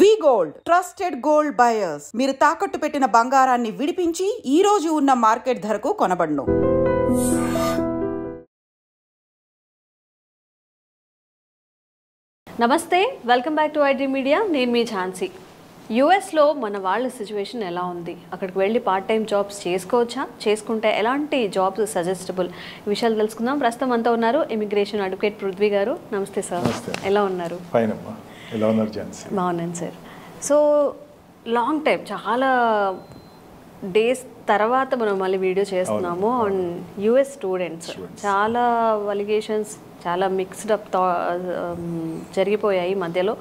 వి gold trusted gold buyers మీరు తాకట్టు పెట్టిన బంగారాన్ని విడిపించి ఈ రోజు ఉన్న మార్కెట్ ధరకు కొనబడును. నమస్తే, welcome back to iDream media. నేను మీ ఝాన్సీ. యూఎస్లో మన వాళ్ళ సిచ్యువేషన్ ఎలా ఉంది, అక్కడికి వెళ్ళి పార్ట్ టైం జాబ్స్ చేసుకోవచ్చా, చేసుకుంటే ఎలాంటి జాబ్స్ సజెస్టబుల్, ఈ విషయాలు తెలుసుకుందాం. ప్రస్తుతం అంతా ఉన్నారు ఇమిగ్రేషన్ అడ్వకేట్ పృథ్వీ గారు. నమస్తే సార్, ఎలా ఉన్నారు? బాగున్నాను సార్. సో లాంగ్ టైం, చాలా డేస్ తర్వాత మనం మళ్ళీ వీడియో చేస్తున్నాము ఆన్ యూఎస్ స్టూడెంట్స్. చాలా అలిగేషన్స్, చాలా మిక్స్డ్ అప్ జరిగిపోయాయి మధ్యలో.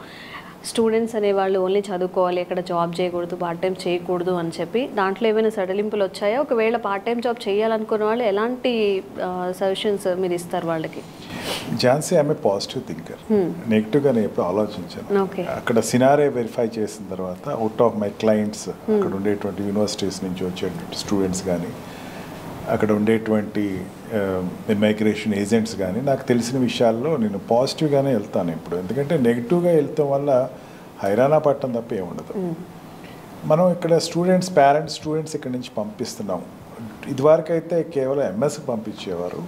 స్టూడెంట్స్ అనేవాళ్ళు ఓన్లీ చదువుకోవాలి, ఎక్కడ జాబ్ చేయకూడదు, పార్ట్ టైం చేయకూడదు అని చెప్పి దాంట్లో ఏమైనా సడలింపులు వచ్చాయా? ఒకవేళ పార్ట్ టైం జాబ్ చేయాలనుకున్న వాళ్ళు ఎలాంటి సజెషన్స్ మీరు ఇస్తారు వాళ్ళకి? ఝాన్సీ ఆమె పాజిటివ్ థింకర్, నెగిటివ్గా నేను ఎప్పుడు ఆలోచించాను. అక్కడ సినారే వెరిఫై చేసిన తర్వాత అవుట్ ఆఫ్ మై క్లయింట్స్, అక్కడ ఉండేటువంటి యూనివర్సిటీస్ నుంచి వచ్చేటువంటి స్టూడెంట్స్ కానీ, అక్కడ ఉండేటువంటి ఇమిగ్రేషన్ ఏజెంట్స్ కానీ, నాకు తెలిసిన విషయాల్లో నేను పాజిటివ్గానే వెళ్తాను ఇప్పుడు. ఎందుకంటే నెగిటివ్గా వెళ్తాం వల్ల హైరానా పట్టడం తప్ప ఏముండదు. మనం ఇక్కడ పేరెంట్స్ స్టూడెంట్స్ ఇక్కడ నుంచి పంపిస్తున్నాం. ఇదివరకు అయితే కేవలం ఎంఎస్కి పంపించేవారు,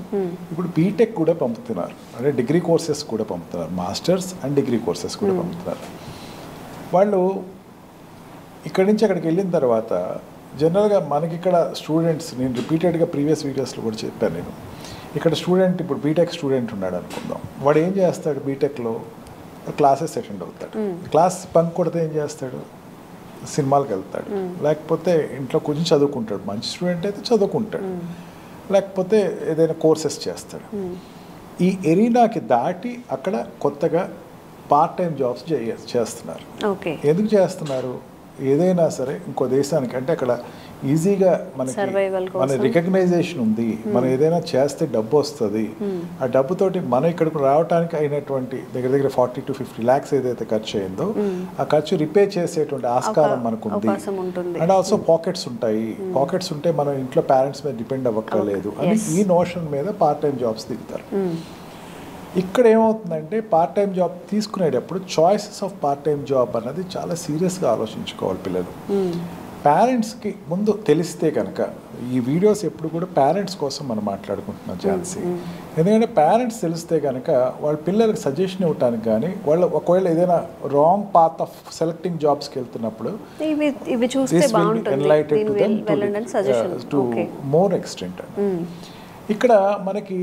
ఇప్పుడు బీటెక్ కూడా పంపుతున్నారు, అంటే డిగ్రీ కోర్సెస్ కూడా పంపుతున్నారు, మాస్టర్స్ అండ్ డిగ్రీ కోర్సెస్ కూడా పంపుతున్నారు. వాళ్ళు ఇక్కడి నుంచి అక్కడికి వెళ్ళిన తర్వాత జనరల్గా మనకి ఇక్కడ స్టూడెంట్స్, నేను రిపీటెడ్గా ప్రీవియస్ వీడియోస్లో కూడా చెప్పాను, నేను ఇక్కడ స్టూడెంట్, ఇప్పుడు బీటెక్ స్టూడెంట్ ఉన్నాడు అనుకుందాం, వాడు ఏం చేస్తాడు? బీటెక్లో క్లాసెస్ అటెండ్ అవుతాడు, క్లాస్ బంక్ కొడితే ఏం చేస్తాడు? సినిమాలకు వెళ్తాడు, లేకపోతే ఇంట్లో కొంచెం చదువుకుంటాడు. మంచి స్టూడెంట్ అయితే చదువుకుంటాడు, లేకపోతే ఏదైనా కోర్సెస్ చేస్తాడు. ఈ ఎరీనాకి దాటి అక్కడ కొత్తగా పార్ట్ టైం జాబ్స్ చేస్తున్నారు. ఎందుకు చేస్తున్నారు? ఏదైనా సరే ఇంకో దేశానికి, అంటే అక్కడ ఈజీగా మన రికగ్నైజేషన్ ఉంది, మనం ఏదైనా చేస్తే డబ్బు వస్తుంది, ఆ డబ్బుతోటి మనం ఇక్కడికి రావడానికి అయినటువంటి దగ్గర 40 to 50 lakhs ఏదైతే ఖర్చు అయిందో ఆ ఖర్చు రిపే చేసేటువంటి ఆస్కారం మనకు ఉంది. అండ్ ఆల్సో పాకెట్స్ ఉంటాయి, పాకెట్స్ ఉంటే మనం ఇంట్లో పేరెంట్స్ మీద డిపెండ్ అవ్వక్కర్లేదు అని ఈ నోషన్ మీద పార్ట్ టైం జాబ్స్ దిగుతారు. ఇక్కడ ఏమవుతుందంటే పార్ట్ టైం జాబ్ తీసుకునేటప్పుడు choices of part time job అన్నది చాలా సీరియస్గా ఆలోచించుకోవాలి పిల్లలు. పేరెంట్స్కి ముందు తెలిస్తే కనుక, ఈ వీడియోస్ ఎప్పుడు కూడా పేరెంట్స్ కోసం మనం మాట్లాడుకుంటున్నాం ఝాన్సీ, ఎందుకంటే పేరెంట్స్ తెలిస్తే కనుక వాళ్ళ పిల్లలకి సజెషన్ ఇవ్వడానికి కానీ, వాళ్ళు ఒకవేళ ఏదైనా రాంగ్ పాత్ ఆఫ్ సెలెక్టింగ్ జాబ్స్కి వెళ్తున్నప్పుడు టు మోర్ ఎక్స్టెంట్. ఇక్కడ మనకి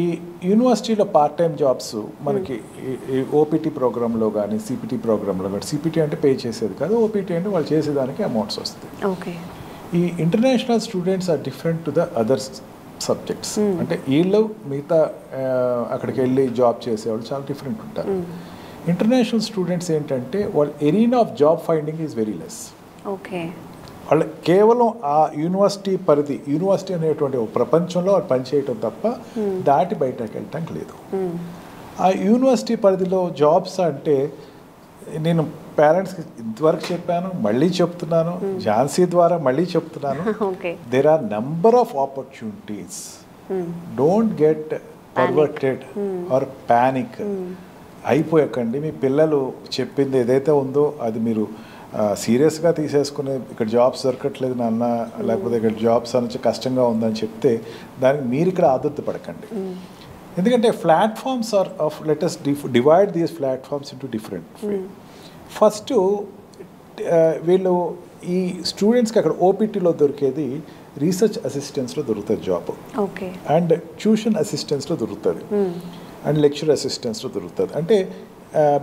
ఈ యూనివర్సిటీలో పార్ట్ టైం జాబ్స్ మనకి ఓపీటీ ప్రోగ్రాంలో కానీ, సిపిటీ ప్రోగ్రాంలో కానీ, సిపిటీ అంటే పే చేసేది కాదు, ఓపీటీ అంటే వాళ్ళు చేసేదానికి అమౌంట్స్ వస్తాయి. ఈ international students are different to the other subjects. అంటే వీళ్ళు మిగతా అక్కడికి వెళ్ళి జాబ్ చేసేవాళ్ళు చాలా డిఫరెంట్ ఉంటారు. ఇంటర్నేషనల్ స్టూడెంట్స్ ఏంటంటే వాళ్ళ arena of job finding is very less. వాళ్ళు కేవలం ఆ యూనివర్సిటీ పరిధి, యూనివర్సిటీ అనేటువంటి ప్రపంచంలో వాళ్ళు పనిచేయటం తప్ప దాటి బయటకు వెళ్ళటానికి లేదు. ఆ యూనివర్సిటీ పరిధిలో జాబ్స్ అంటే నేను పేరెంట్స్కి ఇంతవరకు చెప్పాను, మళ్ళీ చెప్తున్నాను, ఝాన్సీ ద్వారా మళ్ళీ చెప్తున్నాను, there are number of opportunities. Don't get perverted or panic అయిపోయకండి. మీ పిల్లలు చెప్పింది ఏదైతే ఉందో అది మీరు సీరియస్గా తీసేసుకుని, ఇక్కడ జాబ్స్ దొరకట్లేదు నాన్న, లేకపోతే ఇక్కడ జాబ్స్ అనేది కష్టంగా ఉందని చెప్తే దానికి మీరు ఇక్కడ ఆదుర్త పడకండి. ఎందుకంటే platforms are of latest divide these platforms into different. First వీళ్ళు ఈ స్టూడెంట్స్కి అక్కడ ఓపీటీలో దొరికేది రీసెర్చ్ అసిస్టెంట్స్లో దొరుకుతుంది జాబ్, అండ్ ట్యూషన్ అసిస్టెంట్స్లో దొరుకుతుంది, అండ్ లెక్చర్ అసిస్టెంట్స్లో దొరుకుతుంది. అంటే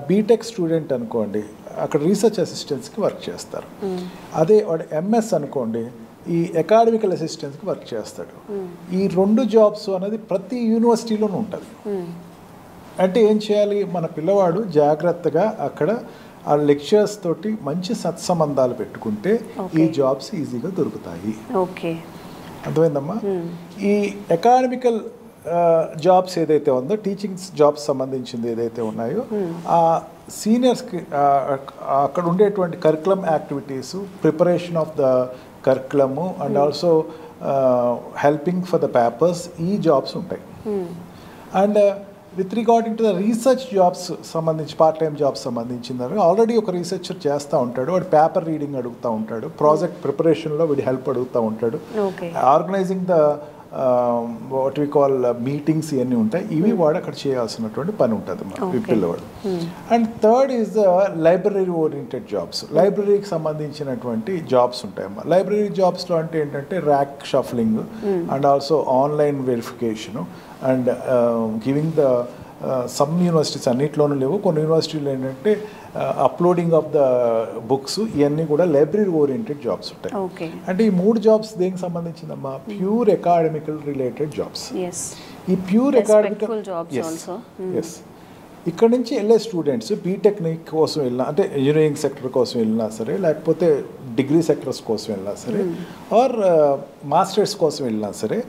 బీటెక్ స్టూడెంట్ అనుకోండి, అక్కడ రీసెర్చ్ అసిస్టెంట్స్కి వర్క్ చేస్తారు. అదే వాడు ఎంఎస్ అనుకోండి, ఈ అకాడమికల్ అసిస్టెంట్స్కి వర్క్ చేస్తాడు. ఈ 2 జాబ్స్ అనేది ప్రతి యూనివర్సిటీలోనూ ఉంటుంది. అంటే ఏం చేయాలి? మన పిల్లవాడు జాగ్రత్తగా అక్కడ ఆ లెక్చర్స్ తోటి మంచి సత్సంబంధాలు పెట్టుకుంటే ఈ జాబ్స్ ఈజీగా దొరుకుతాయి. అర్థమైందమ్మా? ఈ అకాడమికల్ జాబ్స్ ఏదైతే ఉందో, టీచింగ్ జాబ్స్ సంబంధించింది ఏదైతే ఉన్నాయో, ఆ సీనియర్స్కి అక్కడ ఉండేటువంటి curriculum activities, preparation of the కరికులము, and also helping for the papers, ఈ జాబ్స్ ఉంటాయి. And with regarding to the research jobs సంబంధించి పార్ట్ టైం జాబ్స్ సంబంధించిందని ఆల్రెడీ ఒక రీసెర్చర్ చేస్తూ ఉంటాడు, వాడు పేపర్ రీడింగ్ అడుగుతూ ఉంటాడు, ప్రాజెక్ట్ ప్రిపరేషన్లో వీడి హెల్ప్ అడుగుతూ ఉంటాడు, organising the what we call meetings ఇవన్నీ ఉంటాయి, ఇవి వాడు అక్కడ చేయాల్సినటువంటి పని ఉంటుంది మన పిల్లవాడు. And third is the library oriented jobs. లైబ్రరీకి సంబంధించినటువంటి జాబ్స్ ఉంటాయమ్మా. లైబ్రరీ జాబ్స్లో అంటే ఏంటంటే rack shuffling and also online verification and giving the sum universities అన్నిట్లోనూ లేవు, కొన్ని యూనివర్సిటీలు ఏంటంటే అప్లోడింగ్ ఆఫ్ ద బుక్స్, ఇవన్నీ కూడా లైబ్రరీ ఓరియంటెడ్ జాబ్స్ ఉంటాయి. అంటే ఈ 3 జాబ్స్ దేనికి సంబంధించిందమ్మా? Pure academical related jobs. ఈ ప్యూర్ అకాడమికల్ ఎస్ ఇక్కడ నుంచి వెళ్ళే స్టూడెంట్స్ బీటెక్నిక్ కోసం వెళ్ళినా, అంటే ఇంజనీరింగ్ సెక్టర్ కోసం వెళ్ళినా సరే, లేకపోతే డిగ్రీ సెక్టర్స్ కోసం వెళ్ళినా సరే, ఆర్ మాస్టర్స్ కోసం వెళ్ళినా సరే,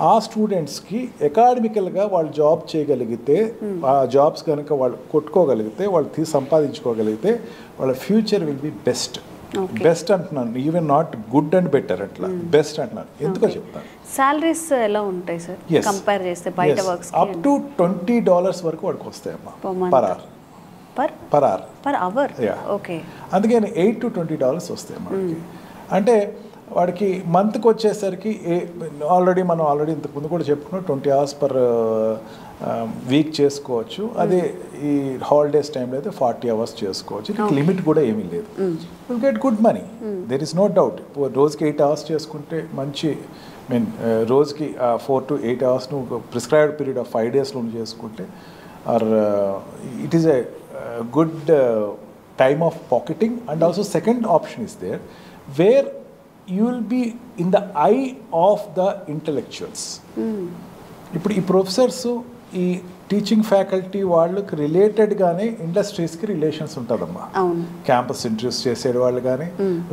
ఆ స్టూడెంట్స్కి అకాడమికల్గా వాళ్ళు జాబ్ చేయగలిగితే, ఆ జాబ్స్ కనుక వాళ్ళు కొట్టుకోగలిగితే, వాళ్ళు సంపాదించుకోగలిగితే వాళ్ళ future will be best. Best అంటున్నాను, even not good and better, అట్లా బెస్ట్ అంటున్నాను. ఎందుకో చెప్తాను. సాలరీస్ ఎలా ఉంటాయి సార్ కంపేర్ చేస్తే బయట వర్క్స్? అప్ టు $20 వరకు వాడికి వస్తాయమ్మా పర్ అవర్. అందుకని $8 to $20 వస్తాయి మనకి. అంటే వాడికి మంత్కి వచ్చేసరికి ఆల్రెడీ ఇంతకుముందు కూడా చెప్పుకున్నాం 20 hours per వీక్ చేసుకోవచ్చు. అదే ఈ హాలిడేస్ టైంలో అయితే 40 hours చేసుకోవచ్చు. లిమిట్ కూడా ఏమీ లేదు. Will get good money, there is no doubt. రోజుకి 8 hours చేసుకుంటే మంచి, రోజుకి 4 to 8 hours నువ్వు ప్రిస్క్రైబ్డ్ పీరియడ్ ఆఫ్ 5 days చేసుకుంటే, or it is a good time of pocketing. And also second option is there where you will be in the eye of the intellectuals. ఇప్పుడు ఈ professors, ఈ teaching faculty వాళ్ళకి రిలేటెడ్గానే ఇండస్ట్రీస్కి relations ఉంటుందమ్మా. Campus interviews చేసే వాళ్ళు కానీ,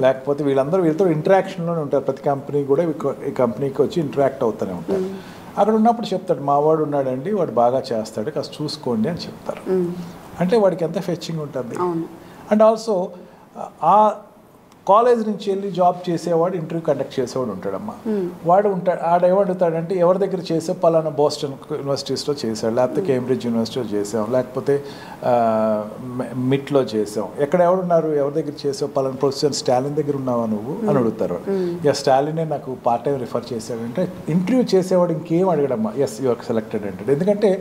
లేకపోతే వీళ్ళతో ఇంటరాక్షన్లోనే ఉంటారు. ప్రతి కంపెనీ కూడా ఈ కంపెనీకి వచ్చి ఇంటరాక్ట్ అవుతూనే ఉంటారు. అక్కడ ఉన్నప్పుడు చెప్తాడు, మా వాడు ఉన్నాడండి, వాడు బాగా చేస్తాడు, కాస్త చూసుకోండి అని చెప్తారు. అంటే వాడికి ఎంత ఫెచ్చింగ్ ఉంటుంది. అండ్ ఆల్సో ఆ కాలేజ్ నుంచి వెళ్ళి జాబ్ చేసేవాడు ఇంటర్వ్యూ కండక్ట్ చేసేవాడు ఉంటాడమ్మా. వాడు ఏమడుగుతాడంటే, ఎవరి దగ్గర చేసే పలానా బోస్టన్ యూనివర్సిటీస్లో చేశాడు, లేకపోతే కేంబ్రిడ్జ్ యూనివర్సిటీలో చేసాం, లేకపోతే మిట్లో చేసాం, ఎవరున్నారు ఎవరి దగ్గర చేసావు, పలానా ప్రొఫెసర్ స్టాలిన్ దగ్గర ఉన్నావా నువ్వు అని అడుగుతారు. స్టాలినే నాకు పార్ట్ టైం రిఫర్ చేశాడంటే, ఇంటర్వ్యూ చేసేవాడు ఇంకేం అడగడమ్మా, ఎస్ యు ఆర్ సెలెక్టెడ్ అంటాడు. ఎందుకంటే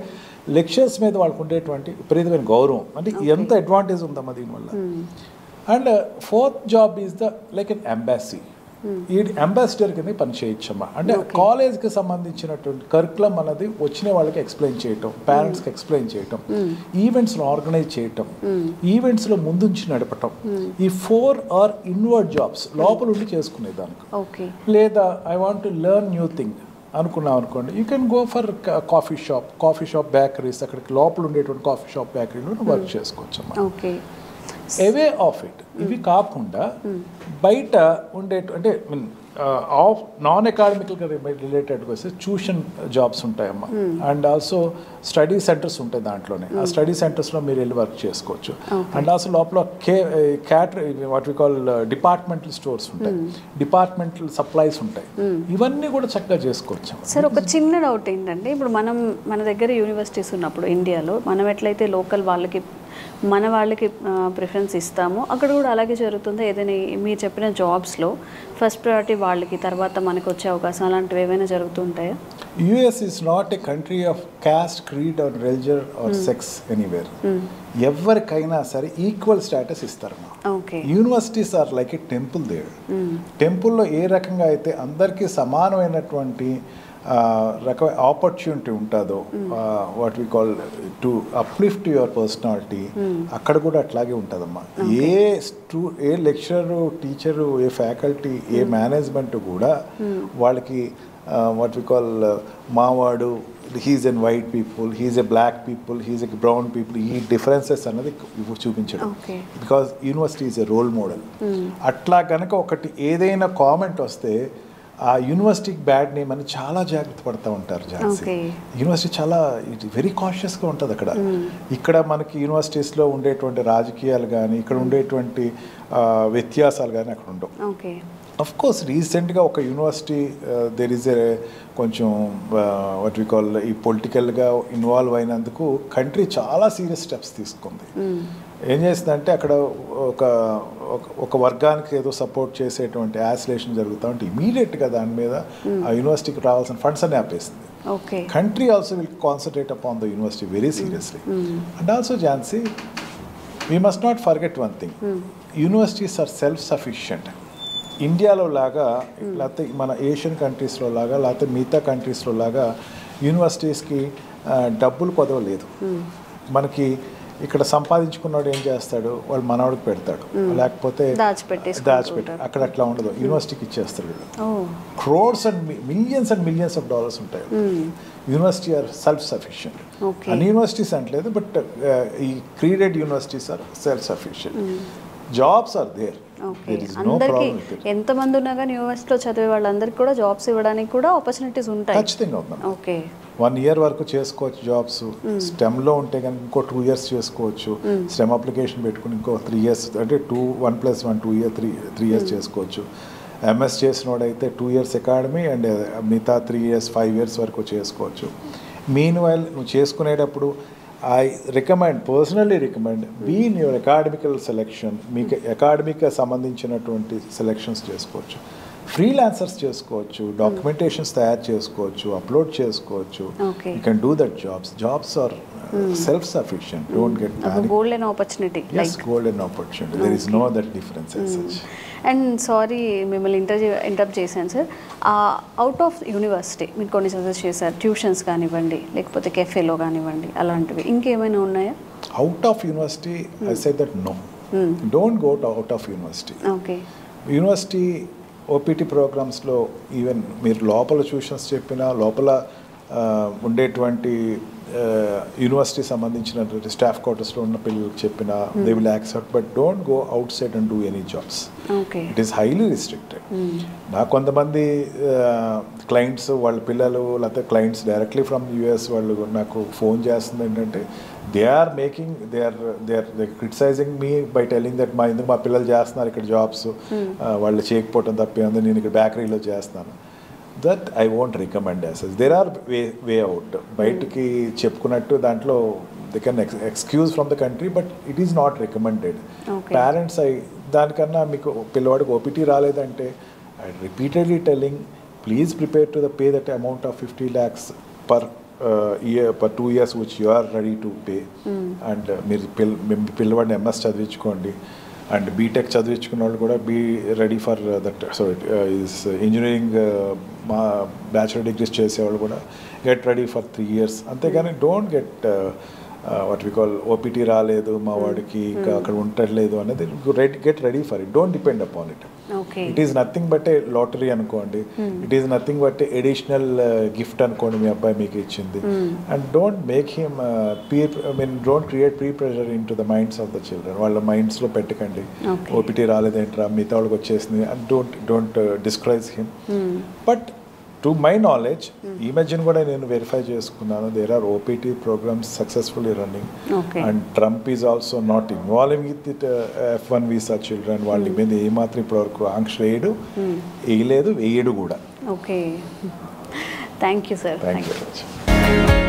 లెక్చర్స్ మీద వాళ్ళకు ఉండేటువంటి విపరీతమైన గౌరవం, అంటే ఎంత అడ్వాంటేజ్ ఉందమ్మా దీనివల్ల. And fourth job is the like an embassy. ఈ అంబాసిడర్ కింద పని చేయొచ్చమ్మా. అంటే కాలేజ్కి సంబంధించినటువంటి కరికులం అన్నది వచ్చిన వాళ్ళకి ఎక్స్ప్లెయిన్ చేయటం, పేరెంట్స్కి ఎక్స్ప్లెయిన్ చేయటం, ఈవెంట్స్లో ఆర్గనైజ్ చేయటం, ఈవెంట్స్లో ముందుంచి నడపటం. ఈ 4 are ఇన్వర్డ్ జాబ్స్, లోపల ఉండి చేసుకునేదానికి. లేదా I want to learn new thing అనుకున్నాం అనుకోండి, you can go for coffee shop bakeries, అక్కడికి లోపల ఉండేటువంటి కాఫీ షాప్ బేకరీలో వర్క్ చేసుకోవచ్చమ్మా. అవే ఆఫ్ ఇట్, ఇవి కాకుండా బయట అంటే నాన్ అకాడమికల్గా రిలేటెడ్గా వస్తే ట్యూషన్ జాబ్స్ ఉంటాయమ్మా. అండ్ ఆల్సో స్టడీ సెంటర్స్ ఉంటాయి దాంట్లోనే. ఆ స్టడీ సెంటర్స్లో మీరు వెళ్ళి వర్క్ చేసుకోవచ్చు. అండ్ ఆల్సో లోపల what we call departmental stores ఉంటాయి, డిపార్ట్మెంటల్ సప్లైస్ ఉంటాయి. ఇవన్నీ కూడా చక్కగా చేసుకోవచ్చు. సార్, ఒక చిన్న డౌట్ ఏంటంటే, ఇప్పుడు మన దగ్గర యూనివర్సిటీస్ ఉన్నప్పుడు ఇండియాలో మనం ఎట్లయితే లోకల్ మన వాళ్ళకి ప్రిఫరెన్స్ ఇస్తామో, అక్కడ కూడా అలాగే జరుగుతుందో? ఏదైనా మీరు చెప్పిన జాబ్స్లో ఫస్ట్ ప్రయారిటీ వాళ్ళకి, తర్వాత మనకు వచ్చే అవకాశం, అలాంటివి ఏమైనా జరుగుతుంటాయా? US is not a country of caste, creed or religion or sex anywhere. ఎవరికైనా సరే ఈక్వల్ స్టేటస్ ఇస్తారమ్మా. Universities are like a temple there. టెంపుల్లో ఏ రకంగా అయితే అందరికీ సమానమైనటువంటి రకమైన ఆపర్చునిటీ ఉంటుందో, what we call to uplift your personality, అక్కడ కూడా అట్లాగే ఉంటుందమ్మా. ఏ లెక్చరరు, టీచరు, ఏ ఫ్యాకల్టీ, ఏ మేనేజ్మెంట్ కూడా వాళ్ళకి వాట్ వి కాల్ మావాడు, he's an white people, he's a black people, he's a brown people, ఈ డిఫరెన్సెస్ అన్నది చూపించడం. Because university is a role model. అట్లా కనుక ఒకటి ఏదైనా కామెంట్ వస్తే ఆ యూనివర్సిటీకి బ్యాడ్ నేమ్ అని చాలా జాగ్రత్త పడుతూ ఉంటారు. యూనివర్సిటీ చాలా వెరీ కాషియస్గా ఉంటుంది అక్కడ. ఇక్కడ మనకి యూనివర్సిటీస్లో ఉండేటువంటి రాజకీయాలు కానీ, ఇక్కడ ఉండేటువంటి వ్యత్యాసాలు కానీ అక్కడ ఉండవు. అఫ్ కోర్స్ రీసెంట్గా ఒక యూనివర్సిటీ దెర్ ఈజ్ ఏ కొంచెం వాట్ వి కాల్ ఈ పొలిటికల్గా ఇన్వాల్వ్ అయినందుకు కంట్రీ చాలా సీరియస్ స్టెప్స్ తీసుకుంది. ఏం చేసిందంటే అక్కడ ఒక వర్గానికి ఏదో సపోర్ట్ చేసేటువంటి యాసిలేషన్ జరుగుతూ ఉంటే ఇమీడియట్గా దాని మీద ఆ యూనివర్సిటీకి రావాల్సిన ఫండ్స్ అన్ని ఆపేసింది. Country also will concentrate upon the university very seriously. And also, Jansi, we must not forget one thing. Universities are self-sufficient. ఇండియాలో లాగా లేకపోతే మన ఏషియన్ కంట్రీస్లో లాగా లేకపోతే మిగతా కంట్రీస్లో లాగా యూనివర్సిటీస్కి డబ్బులు కొదవలేదు. మనకి ఇక్కడ సంపాదించుకున్నాడు ఏం చేస్తాడు, వాళ్ళు మనవాడికి పెడతాడు, లేకపోతే దాచిపెట్టి అక్కడ అట్లా ఉండదు, యూనివర్సిటీకి ఇచ్చేస్తాడు. Crores and millions of dollars ఉంటాయి. University are self sufficient. అన్ని యూనివర్సిటీస్ అంటలేదు, బట్ ఈ credited universities are self sufficient. Jobs are there. అందరికి ఎంతమంది ఉన్నా కానీ యూనివర్సిటీలో చదివే వాళ్ళందరికీ కూడా జాబ్స్ ఇవ్వడానికి కూడా ఆపర్చునిటీస్ ఉంటాయి. ఖచ్చితంగా ఉంది. 1 year వరకు చేసుకోవచ్చు జాబ్స్. స్టెమ్లో ఉంటే కనుక ఇంకో 2 years చేసుకోవచ్చు. స్టెమ్ అప్లికేషన్ పెట్టుకుని ఇంకో 3 years అంటే 1+1 2 years 3 years చేసుకోవచ్చు. ఎంఎస్ చేసినోడైతే 2 years అకాడమీ అండ్ మిగతా 3 years 5 years వరకు చేసుకోవచ్చు. మీన్ వైల్ నువ్వు చేసుకునేటప్పుడు I personally recommend be in your academical selection. మీకు అకాడమిక్ సంబంధించినటువంటి సెలెక్షన్స్ చేసుకోవచ్చు, ఫ్రీలాన్సర్స్ చేసుకోవచ్చు, డాక్యుమెంటేషన్స్ తయారు చేసుకోవచ్చు, అప్లోడ్ చేసుకోవచ్చు. You can do that jobs are self sufficient. Don't get panic. Golden opportunity. yes, golden opportunity. There is no other difference as such. And sorry మిమ్మల్ని interrupt చేశాను sir. Out of university మీరు కొన్ని suggest చేశారు, tuitions కానివ్వండి లేకపోతే కెఫేలో కానివ్వండి, అలాంటివి ఇంకేమైనా ఉన్నాయా? Out of university I say that no, don't go to out of university. Okay. University OPT ప్రోగ్రామ్స్లో ఈవెన్ మీరు లోపల ట్యూషన్స్ చెప్పినా, లోపల ఉండేటువంటి యూనివర్సిటీ సంబంధించినటువంటి స్టాఫ్ క్వార్టర్స్లో ఉన్న పిల్లలకు చెప్పినా they will accept, but don't go out side and do any jobs. It is highly restricted. నాకు కొంతమంది క్లయింట్స్ వాళ్ళ పిల్లలు లేకపోతే క్లయింట్స్ డైరెక్ట్లీ ఫ్రమ్ యూఎస్ వాళ్ళు నాకు ఫోన్ చేస్తుంది ఏంటంటే they are criticising me by telling that మా పిల్లలు చేస్తున్నారు ఇక్కడ జాబ్స్, వాళ్ళు చేయకపోవటం తప్పే ఉంది, నేను ఇక్కడ బేకరీలో చేస్తున్నాను. That I won't recommend as such. There are way out. బయటికి చెప్పుకున్నట్టు దాంట్లో they can excuse from the country, but it is not recommended. Parents దానికన్నా మీకు పిల్లవాడికి ఓపీటీ రాలేదంటే I repeatedly telling please prepare to the pay that amount of 50 lakhs per year per 2 years which you are ready to pay. And మీరు పిల్లవాడిని MS చదివించుకోండి, and BTech చదివించుకున్న వాళ్ళు కూడా be ready for that. So is engineering మా bachelor degrees చేసేవాళ్ళు కూడా get ready for 3 years. అంతేగాని don't get what we call OPT రాలేదు మా వాడికి ఇంకా అక్కడ ఉండట్లేదు అనేది get ready for it. Don't depend upon it. It is nothing but a lottery అనుకోండి, it is nothing but a additional gift అనుకోండి మీ అబ్బాయి మీకు ఇచ్చింది. And don't make him don't create pre pressure in to the minds of the children. వాళ్ళ మైండ్స్లో పెట్టకండి OPT రాలేదేంట్రా మిగతా వాళ్ళకి వచ్చేసింది and don't discourage him. But to my knowledge ఈ మధ్యన కూడా నేను వెరిఫై చేసుకున్నాను, there are OPT programmes successfully running. And Trump is also not involving with it F1 visa children. వాళ్ళ మీద ఏమాత్రం ఇప్పటివరకు ఆంక్ష వేయలేదు, వేయడు కూడా. Okay, thank you sir. Thank you.